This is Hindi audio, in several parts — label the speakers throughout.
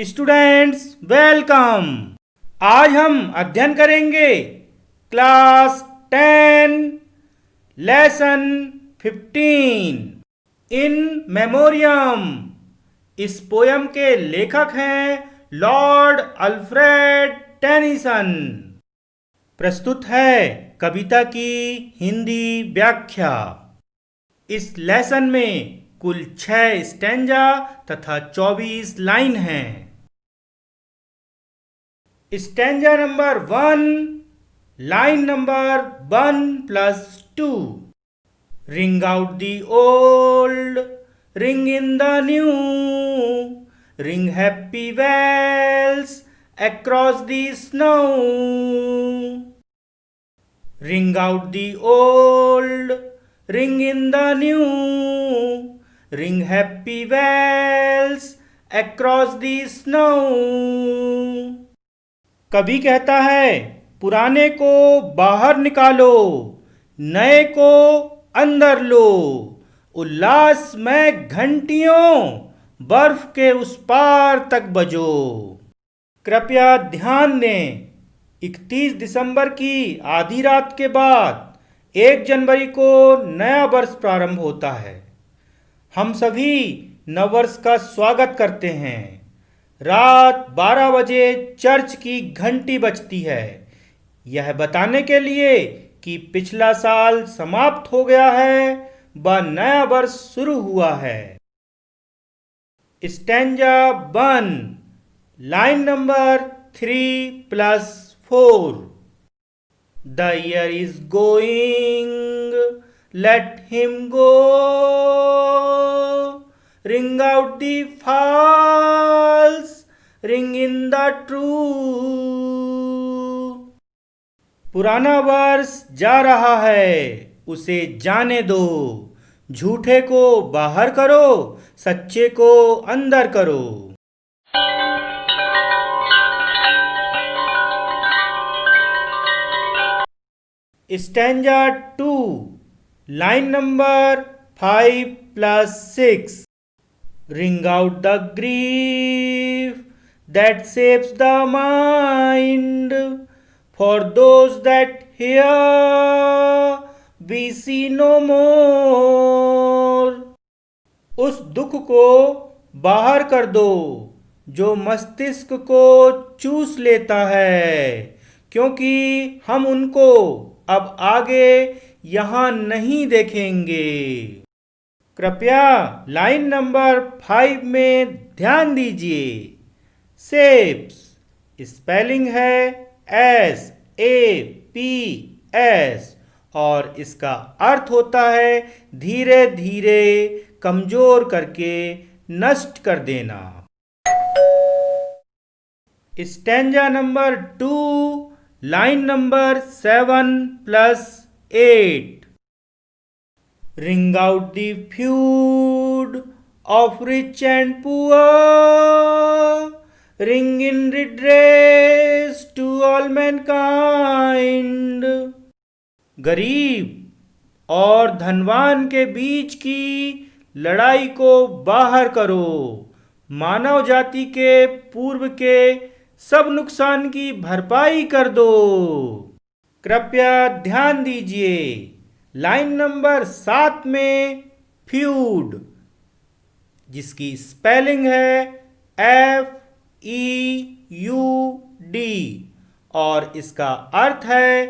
Speaker 1: Students welcome. आज हम अध्ययन करेंगे क्लास 10 लेसन 15 इन मेमोरियम। इस पोयम के लेखक हैं लॉर्ड अल्फ्रेड टेनिसन। प्रस्तुत है कविता की हिंदी व्याख्या। इस लेसन में कुल 6 स्टैंजा तथा 24 लाइन हैं। Stanza number 1, line number 1 plus 2। Ring out the old, ring in the new, ring happy bells across the snow. Ring out the old, ring in the new, ring happy bells across the snow. कवि कहता है पुराने को बाहर निकालो, नए को अंदर लो। उल्लास में घंटियों बर्फ के उस पार तक बजो। कृपया ध्यान दें, 31 दिसंबर की आधी रात के बाद 1 जनवरी को नया वर्ष प्रारंभ होता है। हम सभी नववर्ष का स्वागत करते हैं। रात 12 बजे चर्च की घंटी बजती है, यह बताने के लिए कि पिछला साल समाप्त हो गया है व नया वर्ष शुरू हुआ है। Stanza 1, line number 3 plus 4। The year is going, let him go. Ring out the false, ring in the true. पुराना वर्ष जा रहा है, उसे जाने दो। झूठे को बाहर करो, सच्चे को अंदर करो। Stanza 2, line number 5 plus 6। Ring out the grief that shapes the mind, for those that here we see no more. उस दुख को बाहर कर दो जो मस्तिष्क को चूस लेता है, क्योंकि हम उनको अब आगे यहां नहीं देखेंगे। कृपया लाइन नंबर 5 में ध्यान दीजिए। शेप्स स्पेलिंग है SAPS और इसका अर्थ होता है धीरे धीरे कमजोर करके नष्ट कर देना। Stanza number 2, line number 7 plus 8। Ring out the feud of rich and poor, ring in redress to all mankind. गरीब और धनवान के बीच की लड़ाई को बाहर करो। मानव जाति के पूर्व के सब नुकसान की भरपाई कर दो। कृपया ध्यान दीजिए, लाइन नंबर 7 में फ्यूड जिसकी स्पेलिंग है FEUD और इसका अर्थ है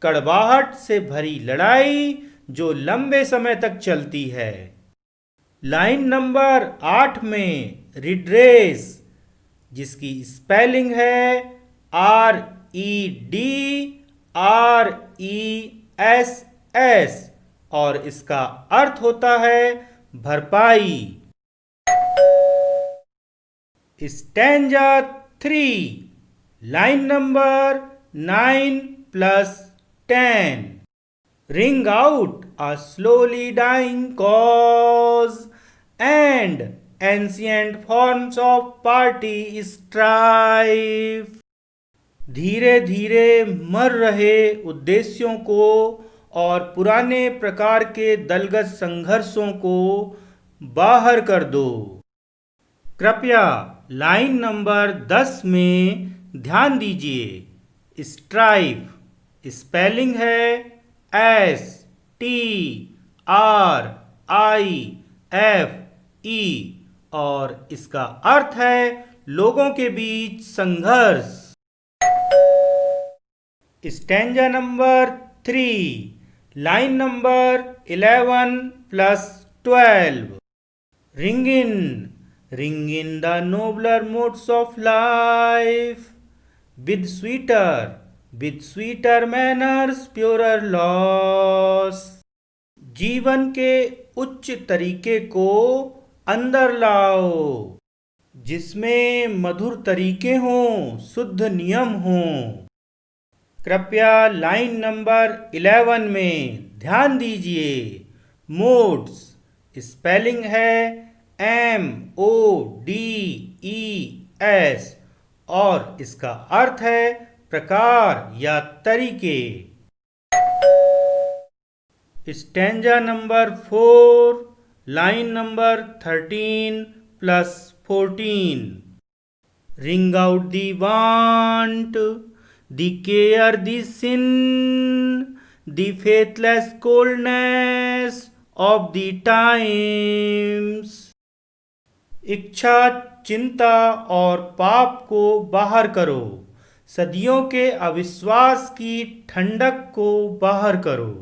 Speaker 1: कड़वाहट से भरी लड़ाई जो लंबे समय तक चलती है। लाइन नंबर 8 में रिड्रेस जिसकी स्पेलिंग है REDRESS और इसका अर्थ होता है भरपाई। Stanza 3, line number 9 plus 10। Ring out a slowly dying cause and ancient forms of party strife। धीरे धीरे मर रहे उद्देश्यों को और पुराने प्रकार के दलगत संघर्षों को बाहर कर दो। कृपया लाइन नंबर 10 में ध्यान दीजिए। स्ट्राइव स्पेलिंग है STRIFE और इसका अर्थ है लोगों के बीच संघर्ष। Stanza number 3 line number 11 plus 12। Ring in the nobler modes of life, with sweeter manners, purer laws. जीवन के उच्च तरीके को अंदर लाओ, जिसमें मधुर तरीके हों, शुद्ध नियम हों। कृपया लाइन नंबर 11 में ध्यान दीजिए। मोड्स स्पेलिंग है MODES और इसका अर्थ है प्रकार या तरीके। Stanza number 4 line number 13 plus 14। Ring out the want, the care, the sin, the faithless coldness of the times। इच्छा, चिंता और पाप को बाहर करो, सदियों के अविश्वास की ठंडक को बाहर करो।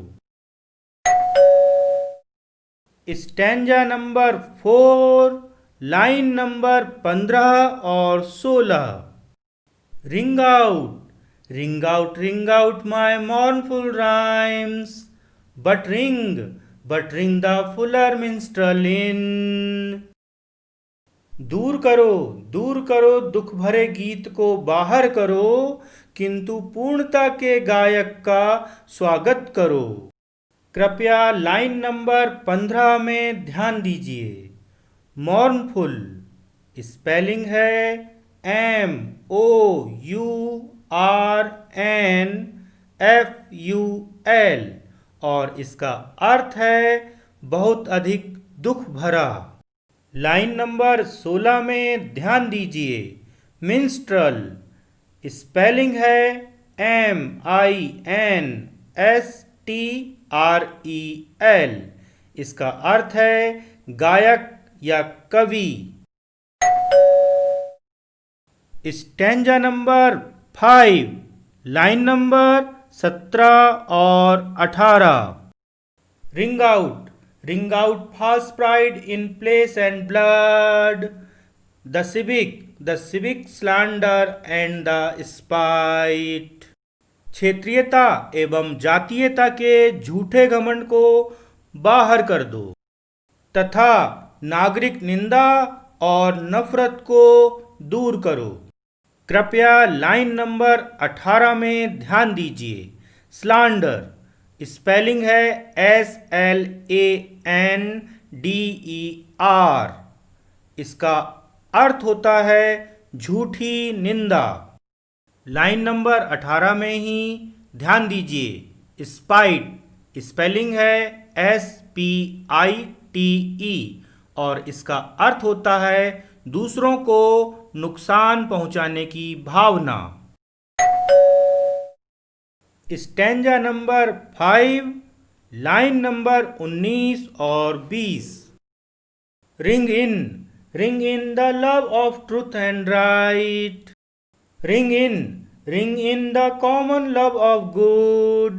Speaker 1: स्टैंजा नंबर 4 लाइन नंबर 15 और 16। ring out my mournful rhymes, but ring the fuller minstrel in। दूर करो दुख भरे गीत को बाहर करो, किंतु पूर्णता के गायक का स्वागत करो। कृपया लाइन नंबर 15 में ध्यान दीजिए। मॉर्नफुल स्पेलिंग है MOURNFUL और इसका अर्थ है बहुत अधिक दुख भरा। लाइन नंबर 16 में ध्यान दीजिए। मिन्स्ट्रल स्पेलिंग है MINSTREL इसका अर्थ है गायक या कवि। स्टैंजा नंबर 5 लाइन नंबर 17 और 18। Ring out false pride in place and blood, the civic slander and the spite। क्षेत्रीयता एवं जातीयता के झूठे घमंड को बाहर कर दो तथा नागरिक निंदा और नफरत को दूर करो। कृपया लाइन नंबर 18 में ध्यान दीजिए। स्लांडर स्पेलिंग है SLANDER इसका अर्थ होता है झूठी निंदा। लाइन नंबर 18 में ही ध्यान दीजिए। स्पाइट स्पेलिंग है SPITE और इसका अर्थ होता है दूसरों को नुकसान पहुंचाने की भावना। स्टैंजा नंबर 5 लाइन नंबर 19 और 20। Ring in the love of truth and right, ring in the common love of good।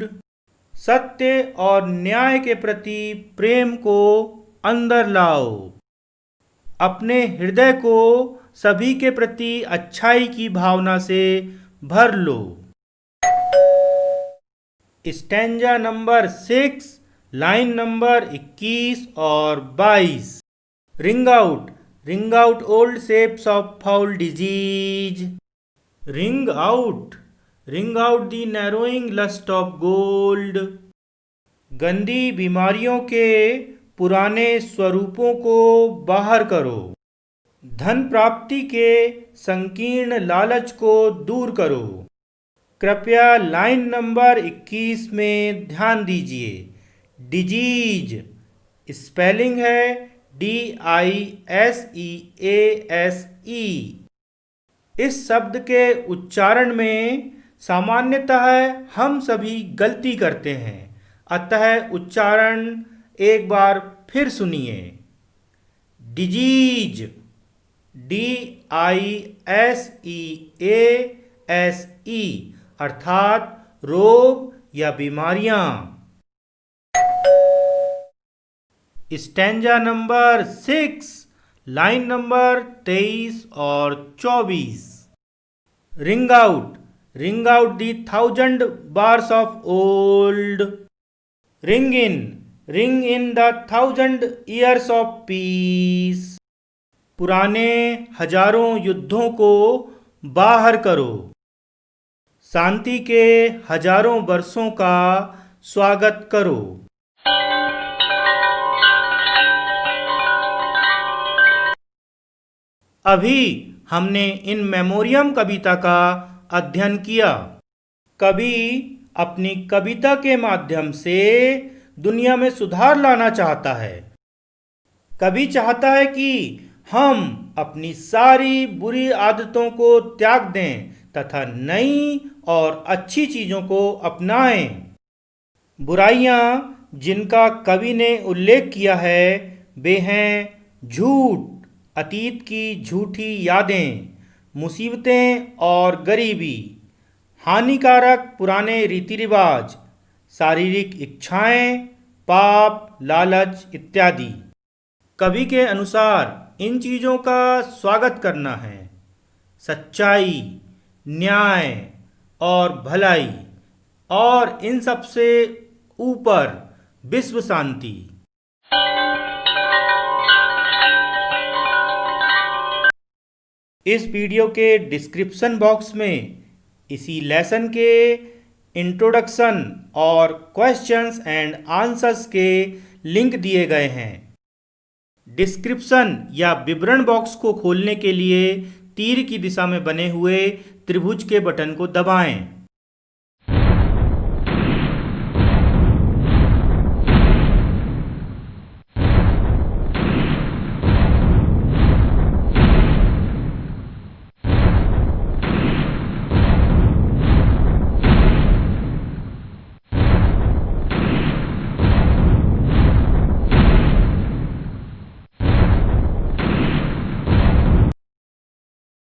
Speaker 1: सत्य और न्याय के प्रति प्रेम को अंदर लाओ, अपने हृदय को सभी के प्रति अच्छाई की भावना से भर लो। स्टैंजा नंबर 6 लाइन नंबर 21 और 22। Ring out old shapes of foul disease, ring out the narrowing lust of gold। गंदी बीमारियों के पुराने स्वरूपों को बाहर करो, धन प्राप्ति के संकीर्ण लालच को दूर करो। कृपया लाइन नंबर 21 में ध्यान दीजिए। डिजीज स्पेलिंग है DISEASE। इस शब्द के उच्चारण में सामान्यतः हम सभी गलती करते हैं, अतः उच्चारण एक बार फिर सुनिए। डिजीज, DISEASE, अर्थात रोग या बीमारियां। स्टैंजा नंबर 6, लाइन नंबर 23 और 24। Ring out the 1000 bars of old, ring in the 1000 years of peace। पुराने हजारों युद्धों को बाहर करो, शांति के हजारों वर्षों का स्वागत करो। अभी हमने इन मेमोरियम कविता का अध्ययन किया। कवि अपनी कविता के माध्यम से दुनिया में सुधार लाना चाहता है। कवि चाहता है कि हम अपनी सारी बुरी आदतों को त्याग दें तथा नई और अच्छी चीजों को अपनाएं। बुराइयां जिनका कवि ने उल्लेख किया है वे हैं झूठ, अतीत की झूठी यादें, मुसीबतें और गरीबी, हानिकारक पुराने रीति रिवाज, शारीरिक इच्छाएं, पाप, लालच इत्यादि। कवि के अनुसार इन चीज़ों का स्वागत करना है। सच्चाई, न्याय और भलाई, और इन सब से ऊपर विश्व शांति। इस वीडियो के डिस्क्रिप्शन बॉक्स में इसी लेसन के इंट्रोडक्शन और क्वेश्चंस एंड आंसर्स के लिंक दिए गए हैं। डिस्क्रिप्शन या विवरण बॉक्स को खोलने के लिए तीर की दिशा में बने हुए त्रिभुज के बटन को दबाएं।